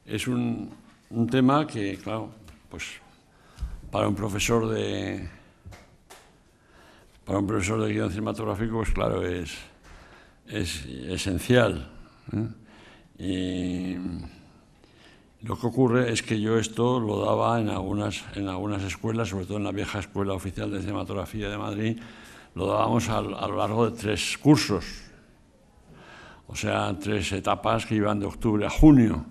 Es un tema que, claro, pues para un profesor de guión cinematográfico, pues claro, es esencial, ¿eh? Y lo que ocurre es que yo esto lo daba en algunas escuelas, sobre todo en la vieja Escuela Oficial de Cinematografía de Madrid, lo dábamos a lo largo de 3 cursos, o sea, 3 etapas que iban de octubre a junio.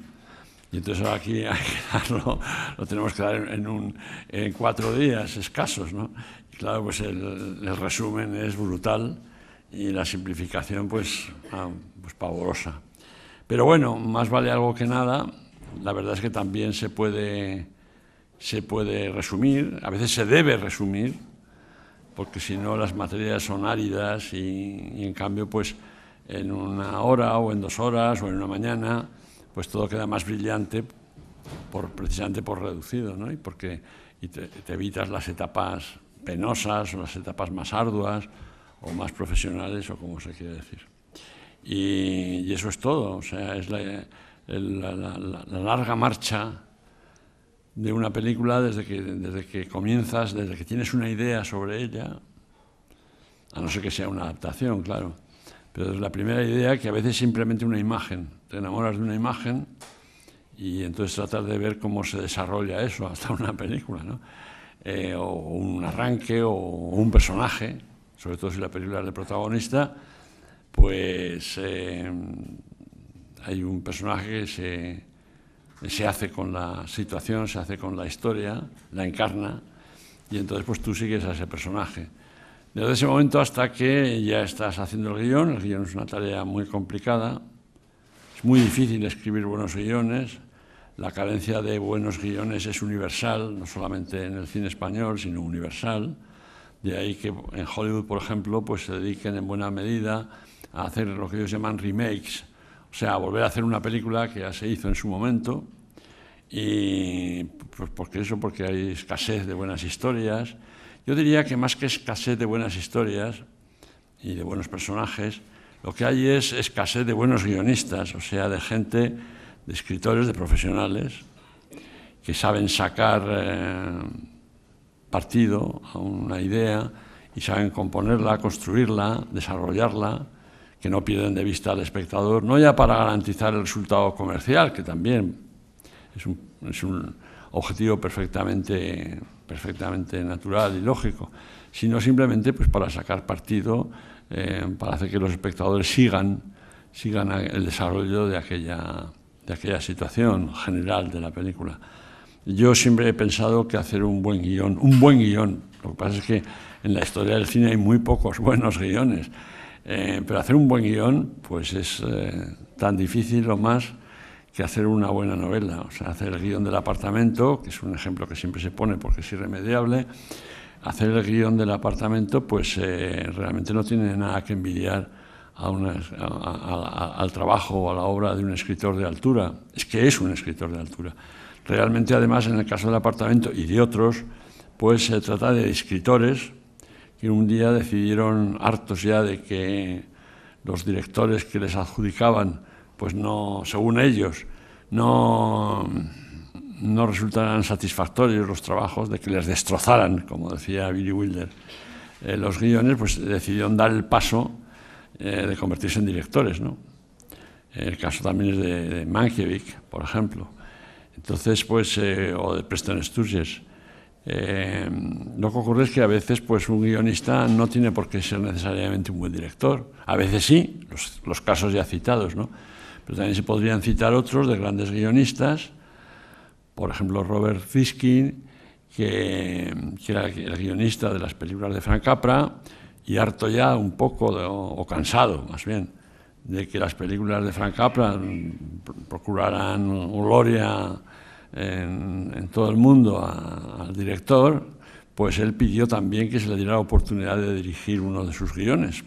Y entonces ahora aquí hay que darlo, lo tenemos que dar en 4 días escasos, ¿no? Y claro, pues el resumen es brutal y la simplificación pues pavorosa. Pero bueno, más vale algo que nada. La verdad es que también se puede resumir, a veces se debe resumir, porque si no las materias son áridas y en cambio pues en 1 hora o en 2 horas o en una mañana pues todo queda más brillante precisamente por reducido, ¿no? Y te evitas las etapas penosas o las etapas más arduas o más profesionales o como se quiere decir. Y eso es todo, o sea, es la larga marcha de una película desde que comienzas, desde que tienes una idea sobre ella, a no ser que sea una adaptación, claro, pero es la primera idea, que a veces es simplemente una imagen, te enamoras de una imagen y entonces tratas de ver cómo se desarrolla eso hasta una película, ¿no? O un arranque o un personaje, sobre todo si la película es de protagonista, pues hay un personaje que se hace con la situación, se hace con la historia, la encarna, y entonces pues tú sigues a ese personaje. Desde ese momento hasta que ya estás haciendo el guión es una tarea muy complicada, es muy difícil escribir buenos guiones, la carencia de buenos guiones es universal, no solamente en el cine español, sino universal, de ahí que en Hollywood, por ejemplo, pues se dediquen en buena medida a hacer lo que ellos llaman remakes, o sea, a volver a hacer una película que ya se hizo en su momento, y pues porque hay escasez de buenas historias. Yo diría que más que escasez de buenas historias y de buenos personajes, lo que hay es escasez de buenos guionistas, o sea, de gente, de escritores, de profesionales, que saben sacar partido a una idea y saben componerla, construirla, desarrollarla, que no pierden de vista al espectador, no ya para garantizar el resultado comercial, que también es un objetivo perfectamente natural y lógico, sino simplemente pues para sacar partido, para hacer que los espectadores sigan el desarrollo de aquella situación general de la película. Yo siempre he pensado que hacer un buen guión, lo que pasa es que en la historia del cine hay muy pocos buenos guiones, pero hacer un buen guión pues es tan difícil o más que hacer una buena novela. O sea, hacer el guión del apartamento, que es un ejemplo que siempre se pone porque es irremediable, hacer el guión del apartamento pues realmente no tiene nada que envidiar al trabajo o a la obra de un escritor de altura. Es que es un escritor de altura. Realmente, además, en el caso del apartamento y de otros, pues se trata de escritores que un día decidieron, hartos ya de que los directores que les adjudicaban pues no, según ellos, no resultaran satisfactorios los trabajos, de que les destrozaran, como decía Billy Wilder, los guiones, pues decidieron dar el paso de convertirse en directores, ¿no? El caso también es de Mankiewicz, por ejemplo. Entonces, pues, o de Preston Sturges. Lo que ocurre es que a veces pues, un guionista no tiene por qué ser necesariamente un buen director. A veces sí, los casos ya citados, ¿no? Pero también se podrían citar otros de grandes guionistas, por ejemplo Robert Ziskin, que era el guionista de las películas de Frank Capra, y harto ya un poco, o cansado más bien, de que las películas de Frank Capra procuraran gloria en todo el mundo al director, pues él pidió también que se le diera la oportunidad de dirigir uno de sus guiones.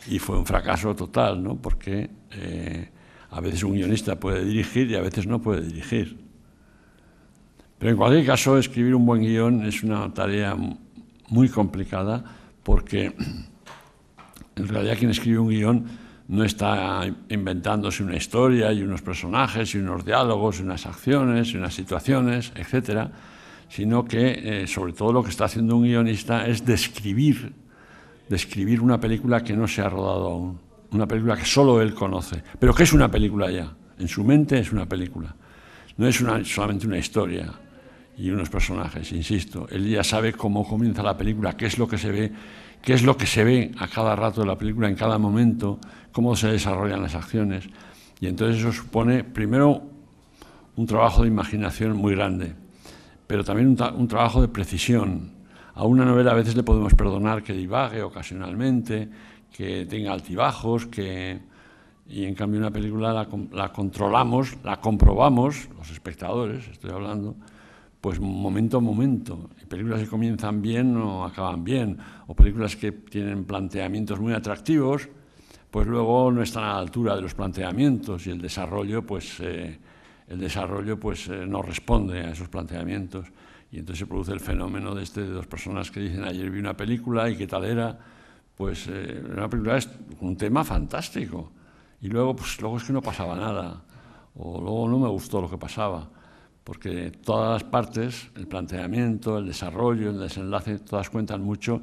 Y fue un fracaso total, ¿no? Porque a veces un guionista puede dirigir y a veces no puede dirigir. Pero en cualquier caso, escribir un buen guión es una tarea muy complicada porque en realidad quien escribe un guión no está inventándose una historia y unos personajes y unos diálogos y unas acciones y unas situaciones, etcétera, sino que sobre todo lo que está haciendo un guionista es describir una película que no se ha rodado aún, una película que solo él conoce, pero que es una película ya, en su mente es una película, no es solamente una historia y unos personajes, insisto, él ya sabe cómo comienza la película, qué es lo que se ve a cada rato de la película, en cada momento, cómo se desarrollan las acciones, y entonces eso supone, primero, un trabajo de imaginación muy grande, pero también un trabajo de precisión. A una novela a veces le podemos perdonar que divague ocasionalmente, que tenga altibajos, y en cambio una película la controlamos, la comprobamos, los espectadores, estoy hablando, pues momento a momento. Y películas que comienzan bien o acaban bien, o películas que tienen planteamientos muy atractivos, pues luego no están a la altura de los planteamientos y el desarrollo no responde a esos planteamientos. Y entonces se produce el fenómeno de dos personas que dicen ayer vi una película y qué tal era, pues una película es un tema fantástico y luego es que no pasaba nada o luego no me gustó lo que pasaba, porque todas las partes, el planteamiento, el desarrollo, el desenlace, todas cuentan mucho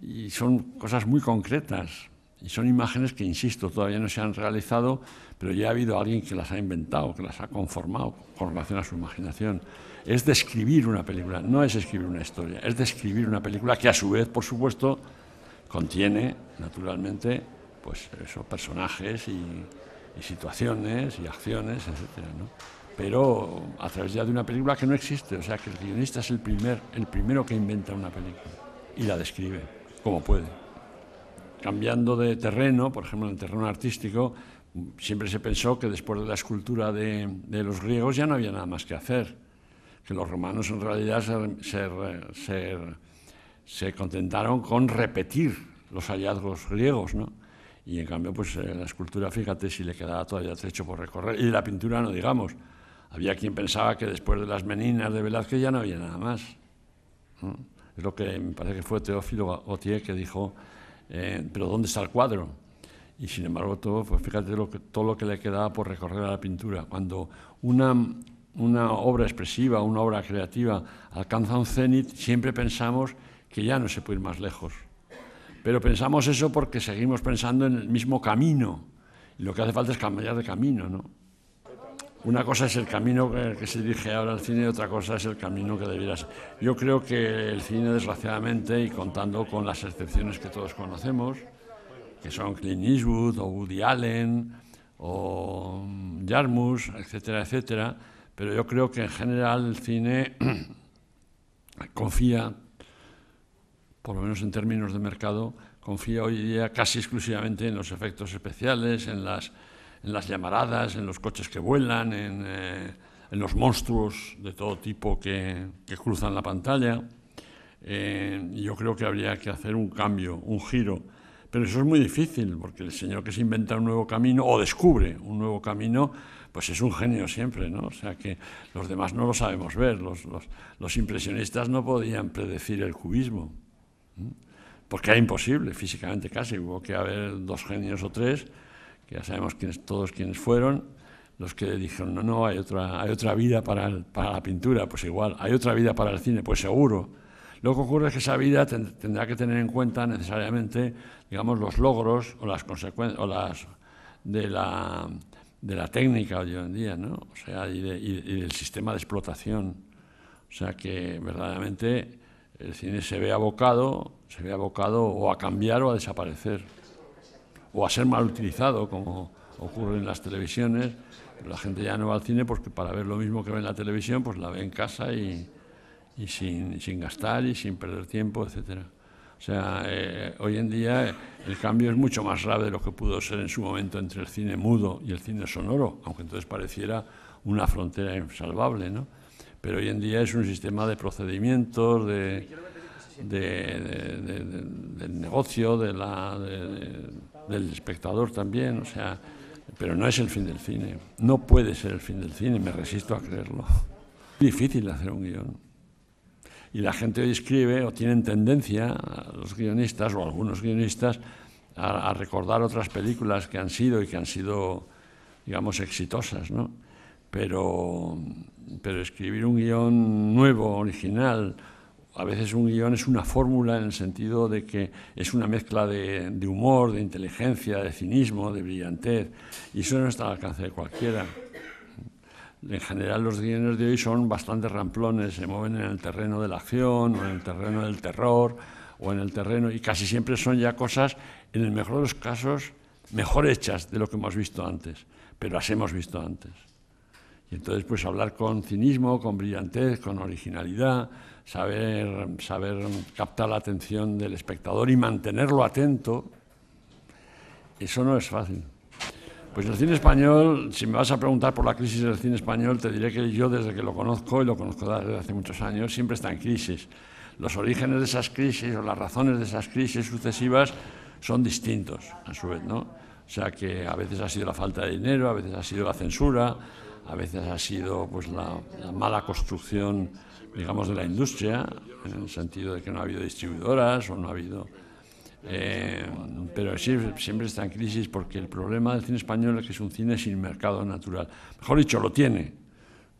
y son cosas muy concretas y son imágenes que, insisto, todavía no se han realizado, pero ya ha habido alguien que las ha inventado, que las ha conformado con relación a su imaginación. Es describir una película, no es escribir una historia, es describir una película que a su vez, por supuesto, contiene, naturalmente, pues eso, personajes y situaciones y acciones, etcétera, ¿no? Pero a través ya de una película que no existe, o sea que el guionista es el primero que inventa una película y la describe como puede. Cambiando de terreno, por ejemplo, en el terreno artístico, siempre se pensó que después de la escultura de los griegos ya no había nada más que hacer, que los romanos en realidad se contentaron con repetir los hallazgos griegos, ¿no? Y en cambio, pues la escultura, fíjate, si le quedaba todavía trecho por recorrer, y la pintura no digamos. Había quien pensaba que después de las Meninas de Velázquez ya no había nada más, ¿no? Es lo que me parece que fue Teófilo Gautier que dijo, pero ¿dónde está el cuadro? Y sin embargo, fíjate todo lo que le quedaba por recorrer a la pintura. Cuando una obra expresiva, una obra creativa alcanza un cenit, siempre pensamos que ya no se puede ir más lejos. Pero pensamos eso porque seguimos pensando en el mismo camino. Y lo que hace falta es cambiar de camino, ¿no? Una cosa es el camino que se dirige ahora al cine y otra cosa es el camino que debiera ser. Yo creo que el cine, desgraciadamente, y contando con las excepciones que todos conocemos, que son Clint Eastwood o Woody Allen o Jarmusch, etcétera, etcétera, pero yo creo que en general el cine confía, por lo menos en términos de mercado, confía hoy día casi exclusivamente en los efectos especiales, en las llamaradas, en los coches que vuelan, en los monstruos de todo tipo que cruzan la pantalla. Y yo creo que habría que hacer un cambio, un giro. Pero eso es muy difícil, porque el señor que se inventa un nuevo camino o descubre un nuevo camino, pues es un genio siempre, ¿no? O sea que los demás no lo sabemos ver. Los impresionistas no podían predecir el cubismo, porque era imposible, físicamente casi. Hubo que haber dos genios o tres, que ya sabemos todos quiénes fueron, los que dijeron, no, hay otra vida para la pintura, pues igual, hay otra vida para el cine, pues seguro. Lo que ocurre es que esa vida tendrá que tener en cuenta necesariamente, digamos, los logros o las consecuencias de la técnica hoy en día, ¿no? O sea, y del sistema de explotación. O sea que verdaderamente el cine se ve abocado o a cambiar o a desaparecer, o a ser mal utilizado, como ocurre en las televisiones. La gente ya no va al cine porque para ver lo mismo que ve en la televisión, pues la ve en casa y sin gastar y sin perder tiempo, etcétera. O sea, hoy en día el cambio es mucho más grave de lo que pudo ser en su momento entre el cine mudo y el cine sonoro, aunque entonces pareciera una frontera insalvable, ¿no? Pero hoy en día es un sistema de procedimientos, del negocio, del espectador también, o sea, pero no es el fin del cine. No puede ser el fin del cine, me resisto a creerlo. Difícil hacer un guión. Y la gente hoy escribe, o tienen tendencia, los guionistas o algunos guionistas, a recordar otras películas que han sido digamos, exitosas, ¿no? Pero escribir un guión nuevo, original, a veces un guión es una fórmula en el sentido de que es una mezcla de humor, de inteligencia, de cinismo, de brillantez, y eso no está al alcance de cualquiera. En general los guiones de hoy son bastante ramplones, se mueven en el terreno de la acción, o en el terreno del terror, o en el terreno, y casi siempre son ya cosas, en el mejor de los casos, mejor hechas de lo que hemos visto antes, pero las hemos visto antes. Y entonces, pues hablar con cinismo, con brillantez, con originalidad, saber captar la atención del espectador y mantenerlo atento, eso no es fácil. Pues el cine español, si me vas a preguntar por la crisis del cine español, te diré que yo desde que lo conozco, y lo conozco desde hace muchos años, siempre está en crisis. Los orígenes de esas crisis o las razones de esas crisis sucesivas son distintos, a su vez, ¿no? O sea que a veces ha sido la falta de dinero, a veces ha sido la censura, a veces ha sido pues la mala construcción, digamos, de la industria, en el sentido de que no ha habido distribuidoras o no ha habido... pero siempre está en crisis porque el problema del cine español es que es un cine sin mercado natural. Mejor dicho, lo tiene,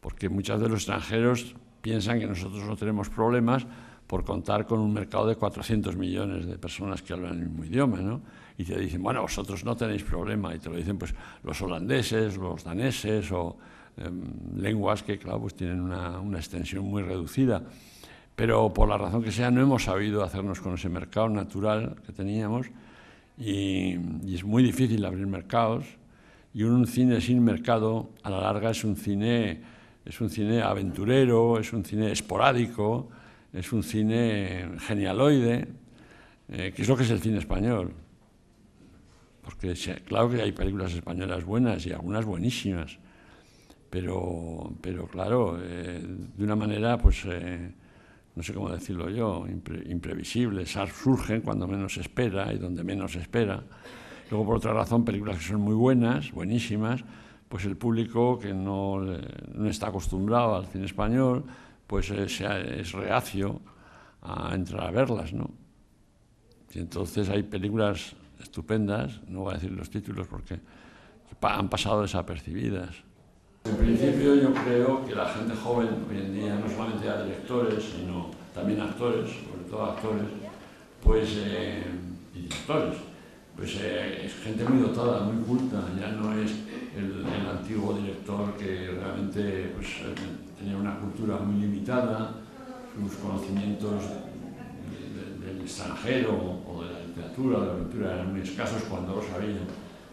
porque muchos de los extranjeros piensan que nosotros no tenemos problemas por contar con un mercado de 400 millones de personas que hablan el mismo idioma, ¿no? Y te dicen, bueno, vosotros no tenéis problema, y te lo dicen pues los holandeses, los daneses o lenguas que, claro, pues tienen una extensión muy reducida. Pero por la razón que sea no hemos sabido hacernos con ese mercado natural que teníamos y es muy difícil abrir mercados, y un cine sin mercado a la larga es un cine aventurero, es un cine esporádico, es un cine genialoide, que es lo que es el cine español. Porque claro que hay películas españolas buenas y algunas buenísimas, pero claro, de una manera pues... no sé cómo decirlo yo, imprevisibles, surgen cuando menos se espera y donde menos se espera. Luego, por otra razón, películas que son muy buenas, buenísimas, pues el público que no está acostumbrado al cine español, pues es reacio a entrar a verlas, ¿no? Y entonces hay películas estupendas, no voy a decir los títulos porque han pasado desapercibidas. En principio yo creo que la gente joven hoy en día, no solamente a directores, sino también actores, sobre todo actores, pues, y directores, pues es gente muy dotada, muy culta, ya no es el antiguo director que realmente pues, tenía una cultura muy limitada, sus conocimientos del extranjero o de la literatura, de la aventura eran muy escasos cuando lo sabían.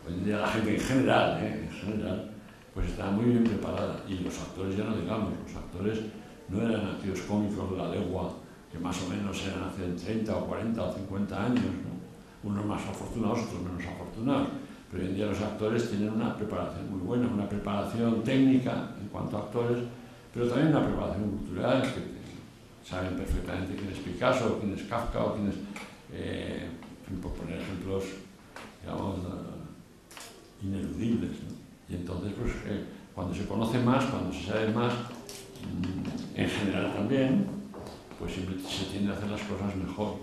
Hoy en día la gente en general, pues estaba muy bien preparada, y los actores ya no digamos, los actores no eran aquellos cómicos de la legua que más o menos eran hace 30 o 40 o 50 años, ¿no? Unos más afortunados, otros menos afortunados, pero hoy en día los actores tienen una preparación muy buena, una preparación técnica en cuanto a actores, pero también una preparación cultural, que saben perfectamente quién es Picasso, quién es Kafka, o quién es, por poner ejemplos, digamos, ineludibles, ¿no? Y entonces, pues, cuando se conoce más, cuando se sabe más, en general también, pues siempre se tiende a hacer las cosas mejor.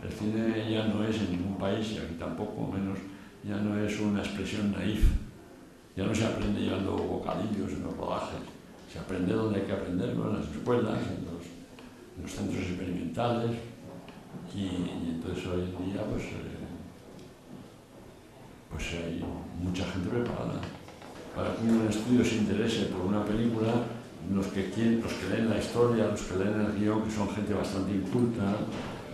El cine ya no es en ningún país, y aquí tampoco, menos, ya no es una expresión naif. Ya no se aprende llevando bocadillos en los rodajes. Se aprende donde hay que aprenderlo, en las escuelas, en los centros experimentales. Y entonces hoy en día, pues hay mucha gente preparada. Para que un estudio se interese por una película, los que leen la historia, los que leen el guión, que son gente bastante inculta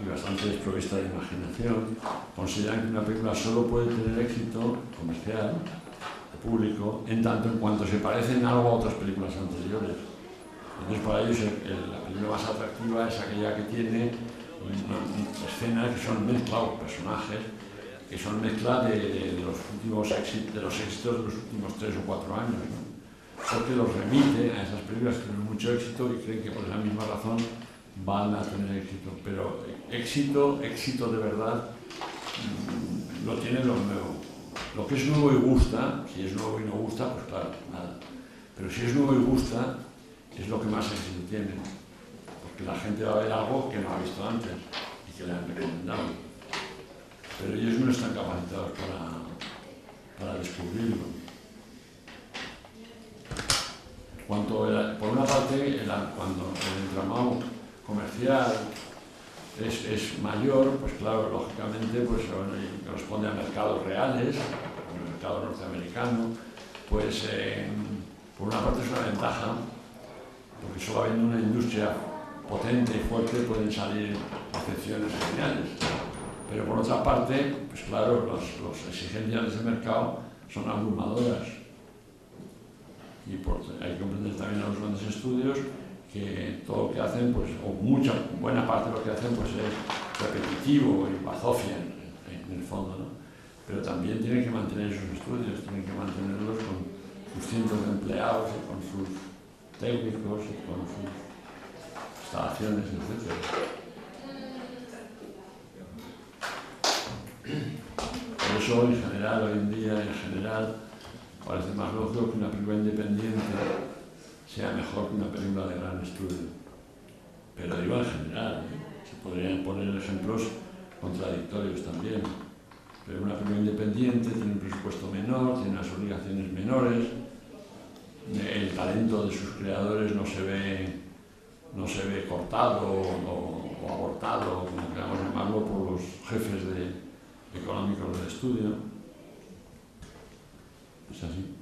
y bastante desprovista de imaginación, consideran que una película solo puede tener éxito comercial, de público, en tanto en cuanto se parecen algo a otras películas anteriores. Entonces, para ellos, la película más atractiva es aquella que tiene escenas que son mezcla, o personajes que son mezcla de los éxitos de los últimos 3 o 4 años, ¿no? Porque los remite a esas películas que tienen mucho éxito y creen que por esa misma razón van a tener éxito. Pero éxito de verdad, lo tiene lo nuevo. Lo que es nuevo y gusta, si es nuevo y no gusta, pues claro, nada. Pero si es nuevo y gusta, es lo que más éxito tiene, porque la gente va a ver algo que no ha visto antes y que le han recomendado, pero ellos no están capacitados para descubrirlo. Por una parte, cuando el entramado comercial es mayor, pues claro, lógicamente pues, corresponde a mercados reales, al mercado norteamericano, pues por una parte es una ventaja, porque solo habiendo una industria potente y fuerte pueden salir excepciones geniales. Pero por otra parte, pues claro, las exigencias de ese mercado son abrumadoras. Y hay que comprender también a los grandes estudios que todo lo que hacen, pues, o buena parte de lo que hacen, pues es repetitivo y bazofia en el fondo, ¿no? Pero también tienen que mantener sus estudios, tienen que mantenerlos con sus cientos de empleados y con sus técnicos y con sus instalaciones, etc. Por eso, en general, hoy en día, parece más lógico que una película independiente sea mejor que una película de gran estudio. Pero digo en general, se podrían poner ejemplos contradictorios también. Pero una película independiente tiene un presupuesto menor, tiene unas obligaciones menores, el talento de sus creadores no se ve cortado o abortado, como queramos llamarlo, por los jefes económicos del estudio. Es así.